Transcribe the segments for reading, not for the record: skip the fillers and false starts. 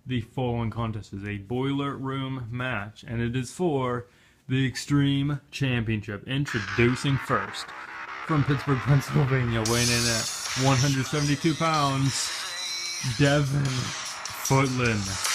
the following contest is a boiler room match, and it is for the Extreme Championship. Introducing first, from Pittsburgh, Pennsylvania, weighing in at 172 pounds, Devin Footlin.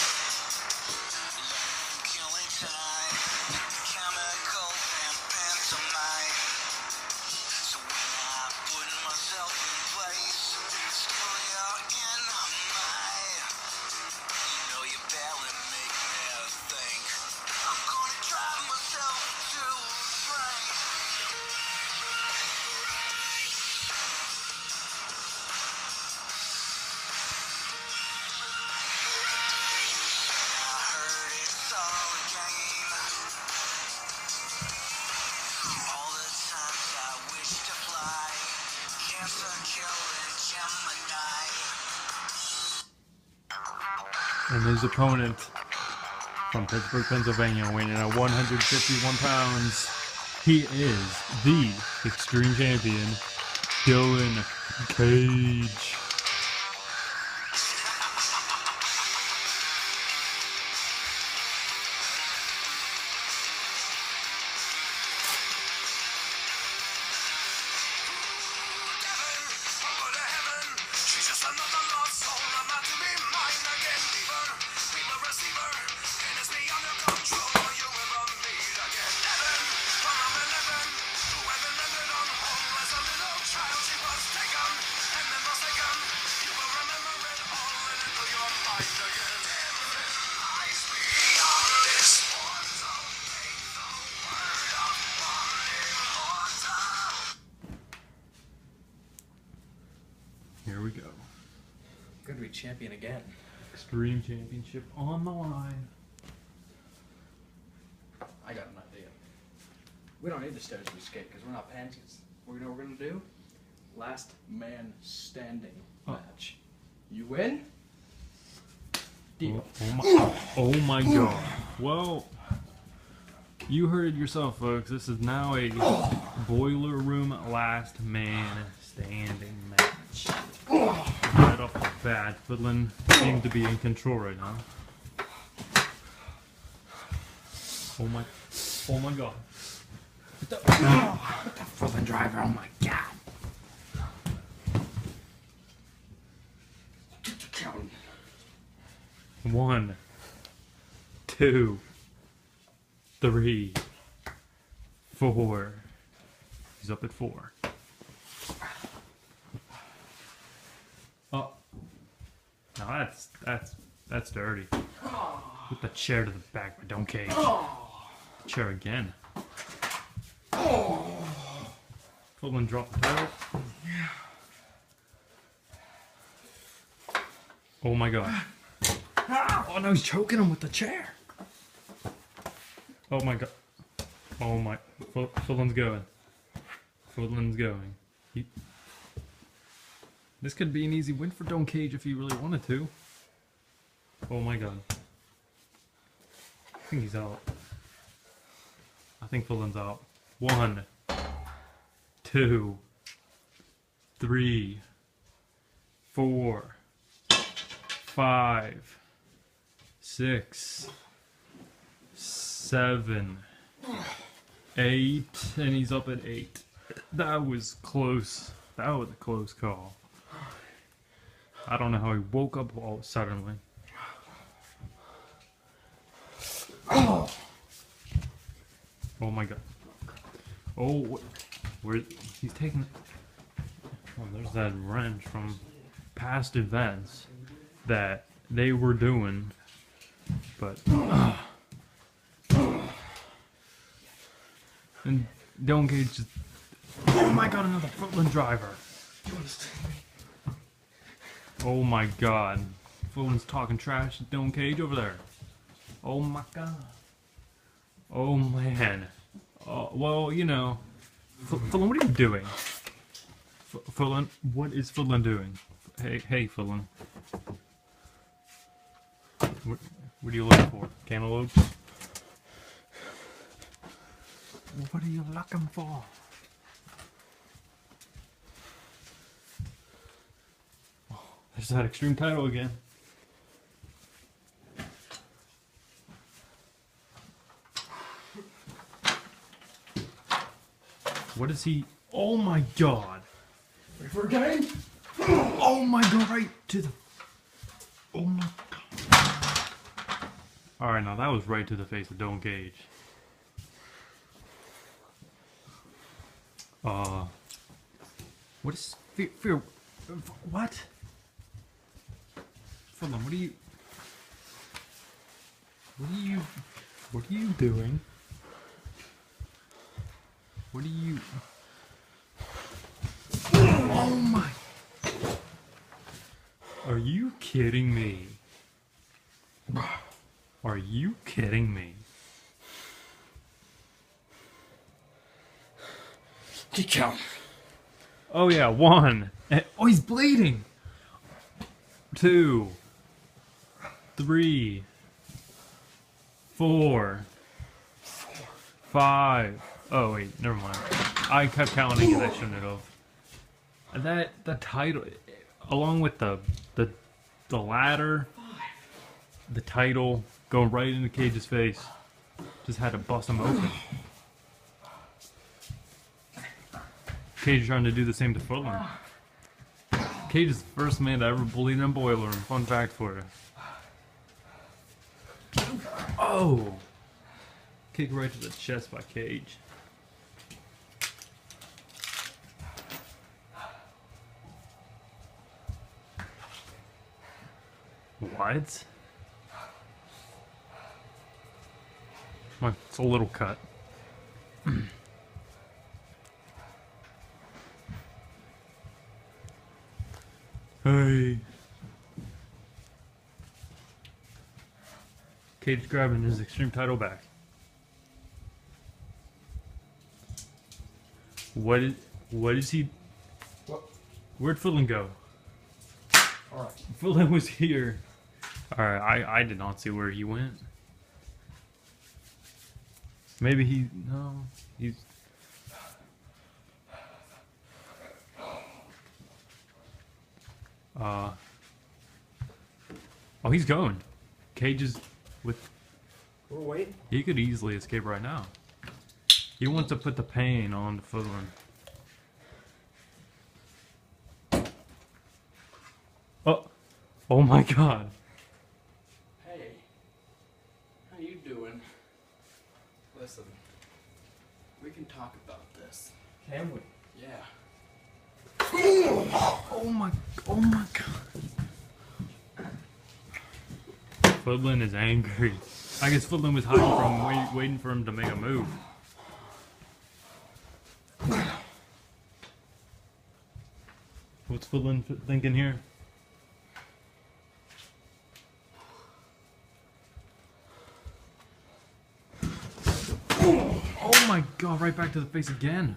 And his opponent from Pittsburgh, Pennsylvania, weighing in at 151 pounds, he is the Extreme Champion, Dylan Cage. Here we go. Good to be champion again. Extreme Championship on the line. I got an idea. We don't need the stairs to escape because we're not pansies. You know what we're going to do? Last man standing match. You win? Deal. Oh my god. Well, you heard it yourself, folks. This is now a boiler room last man standing match. Right off the bat, Footlin seems to be in control right now. Oh my god. What the Footlin driver, oh my god. Count. 1, 2, 3, 4. He's up at 4. Oh, now that's dirty. Put the chair to the back, but don't cage. Chair again. Footlin dropped the title. Oh my god. Oh no, he's choking him with the chair. Oh my god. Oh my. Footlin's going. Footlin's going. This could be an easy win for Don't Cage if he really wanted to. Oh my god. I think he's out. I think Footlin's out. 1, 2, 3, 4, 5, 6, 7, 8, and he's up at 8. That was close. That was a close call. I don't know how he woke up all suddenly. Oh my god. Oh, where he's taking. Oh, there's that wrench from past events that they were doing, but and Don't Cage just. Oh my god, another Footlin driver. Oh my god. Footlin's talking trash to Don't Cage over there. Oh my god. Oh man. Well, you know. Footlin, what are you doing? Footlin, what is Footlin doing? Hey, Footlin. What are you looking for? Cantaloupes? What are you looking for? There's that extreme title again. What is he? Oh my god. Ready for a game? Oh my god, right to the... Oh my god. Alright, now that was right to the face of Don't Cage. What is... Fear... What? Footlin, what are you... What are you doing? What are you... Oh my... Are you kidding me? Are you kidding me? Keep count. Oh yeah, 1. Oh, he's bleeding. 2, 3, 4, 5. Oh wait, never mind. I kept counting and I shouldn't have. And the title, along with the ladder, the title going right into Cage's face, just had to bust him open. Cage trying to do the same to Footlin. Cage is the first man to ever bleed in a boiler room. Fun fact for you. Oh! Kick right to the chest by Cage. What? It's a little cut. Hey. Cage grabbing his Extreme title back. What is he? What? Where'd Footlin go? Alright. Footlin was here. Alright, I did not see where he went. Maybe he's... Oh, he's going. Cage is with... We're waiting. He could easily escape right now. He wants to put the pain on the Footlin. Oh! Oh my god. Hey. How you doing? Listen. We can talk about this. Can we? Yeah. Oh my god. Footlin is angry. I guess Footlin was hiding from him, waiting for him to make a move. What's Footlin thinking here? Oh my god, right back to the face again.